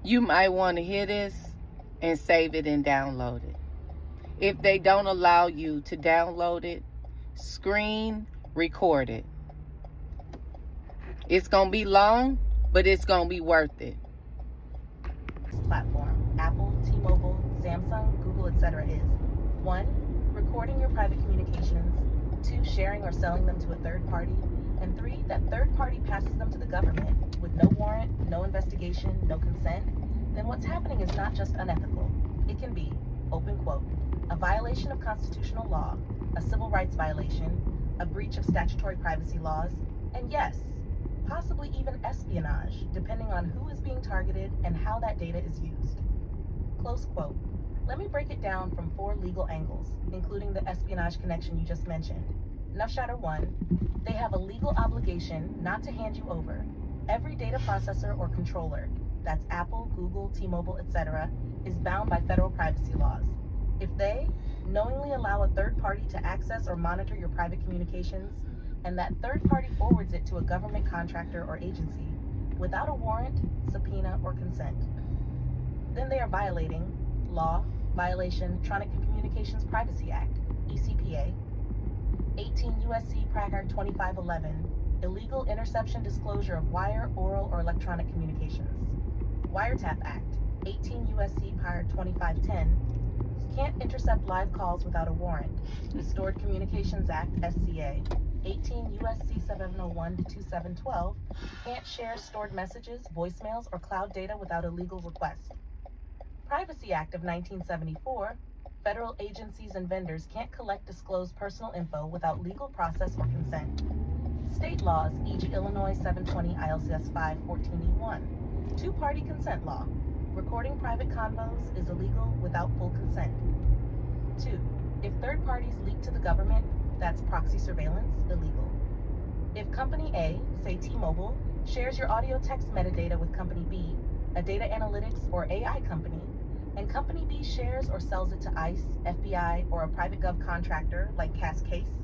You might want to hear this and save it and download it. If they don't allow you to download it, screen record it. It's going to be long, but it's going to be worth it. Platform, Apple, T-Mobile, Samsung, Google, etc. is 1. Recording your private communications, 2. Sharing or selling them to a third party, and 3. That third party passes them to the government with no warrant, no investigation, no consent. Then what's happening is not just unethical. It can be, open quote, a violation of constitutional law, a civil rights violation, a breach of statutory privacy laws, and yes, possibly even espionage, depending on who is being targeted and how that data is used. Close quote. Let me break it down from 4 legal angles, including the espionage connection you just mentioned. Nuffshatter 1, they have a legal obligation not to hand you over. Every data processor or controller, that's Apple, Google, T-Mobile, etc., is bound by federal privacy laws. If they knowingly allow a third party to access or monitor your private communications, and that third party forwards it to a government contractor or agency without a warrant, subpoena, or consent, then they are violating law, Violation Electronic Communications Privacy Act, ECPA, 18 U.S.C. Paragraph 2511, illegal interception disclosure of wire, oral, or electronic communications. Wiretap Act, 18 U.S.C. Paragraph 2510, can't intercept live calls without a warrant. Stored Communications Act, SCA, 18 U.S.C. 701 to 2712, can't share stored messages, voicemails, or cloud data without a legal request. Privacy Act of 1974, federal agencies and vendors can't collect disclosed personal info without legal process or consent. State laws, e.g. Illinois 720 ILCS 514E1, two-party consent law. Recording private convos is illegal without full consent. 2. If third parties leak to the government, that's proxy surveillance, illegal. If Company A, say T-Mobile, shares your audio text metadata with Company B, a data analytics or AI company, and Company B shares or sells it to ICE, FBI, or a private gov contractor like Cascase,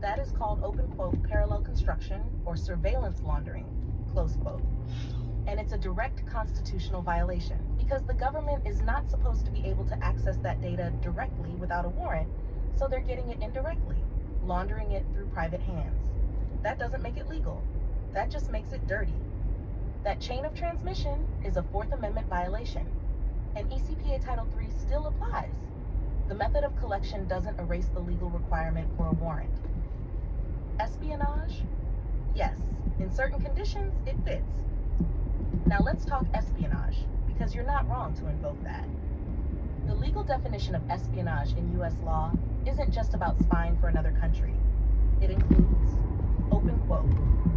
that is called, open quote, parallel construction or surveillance laundering, close quote. And it's a direct constitutional violation because the government is not supposed to be able to access that data directly without a warrant, so they're getting it indirectly, laundering it through private hands. That doesn't make it legal. That just makes it dirty. That chain of transmission is a Fourth Amendment violation, and ECPA Title III still applies. The method of collection doesn't erase the legal requirement for a warrant. Espionage? Yes, in certain conditions, it fits. Now let's talk espionage, because you're not wrong to invoke that. The legal definition of espionage in U.S. law isn't just about spying for another country. It includes, open quote,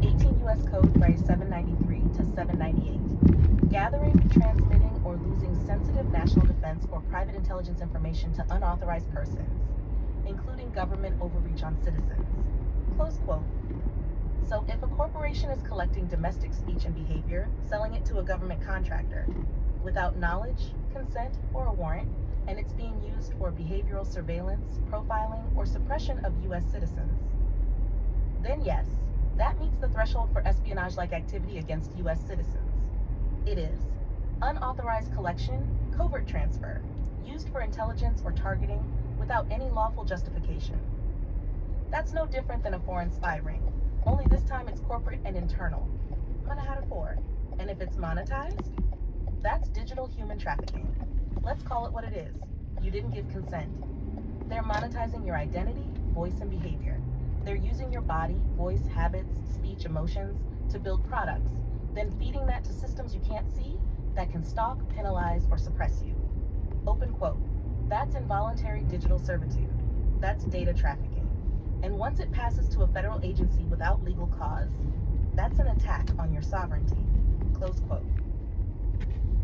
18 U.S. Code Phrase 793 to 798, gathering, transmitting, or losing sensitive national defense or private intelligence information to unauthorized persons, including government overreach on citizens, close quote. So if a corporation is collecting domestic speech and behavior, selling it to a government contractor without knowledge, consent, or a warrant, and it's being used for behavioral surveillance, profiling, or suppression of U.S. citizens, then yes, that meets the threshold for espionage-like activity against U.S. citizens. It is unauthorized collection, covert transfer, used for intelligence or targeting without any lawful justification. That's no different than a foreign spy ring, only this time it's corporate and internal. Manhattan 4. And if it's monetized, that's digital human trafficking. Let's call it what it is. You didn't give consent. They're monetizing your identity, voice, and behavior. They're using your body, voice, habits, speech, emotions to build products, then feeding that to systems you can't see that can stalk, penalize, or suppress you. Open quote. That's involuntary digital servitude. That's data trafficking. And once it passes to a federal agency without legal cause, that's an attack on your sovereignty. Close quote.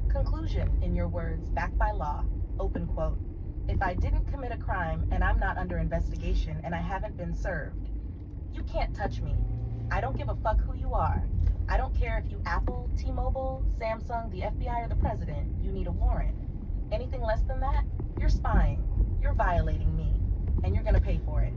Conclusion, in your words, backed by law, open quote. If I didn't commit a crime and I'm not under investigation and I haven't been served, you can't touch me. I don't give a fuck who you are. I don't care if you Apple, T-Mobile, Samsung, the FBI, or the president, you need a warrant. Anything less than that, you're spying, you're violating me, and you're gonna pay for it.